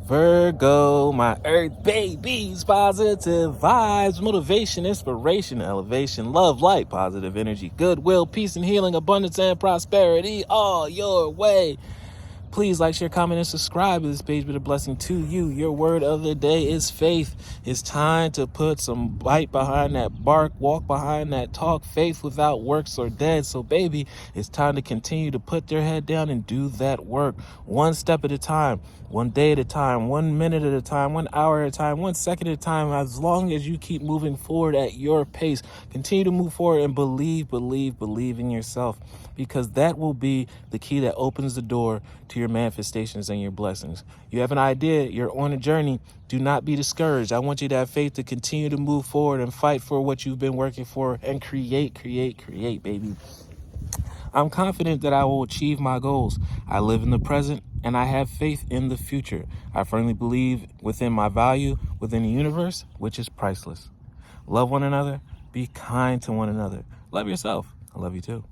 Virgo, my earth babies, positive vibes, motivation, inspiration, elevation, love, light, positive energy, goodwill, peace and healing, abundance and prosperity all your way. Please like, share, comment, and subscribe to this page. Be a blessing to you. Your word of the day is faith. It's time to put some bite behind that bark, walk behind that talk. Faith without works are dead. So, baby, it's time to continue to put their head down and do that work. One step at a time, one day at a time, 1 minute at a time, 1 hour at a time, 1 second at a time. As long as you keep moving forward at your pace, continue to move forward and believe in yourself, because that will be the key that opens the door to your manifestations and your blessings. You have an idea, you're on a journey. Do not be discouraged. I want you to have faith to continue to move forward and fight for what you've been working for and create, baby. I'm confident that I will achieve my goals. I live in the present and I have faith in the future. I firmly believe within my value, within the universe, which is priceless. Love one another. Be kind to one another. Love yourself. I love you too.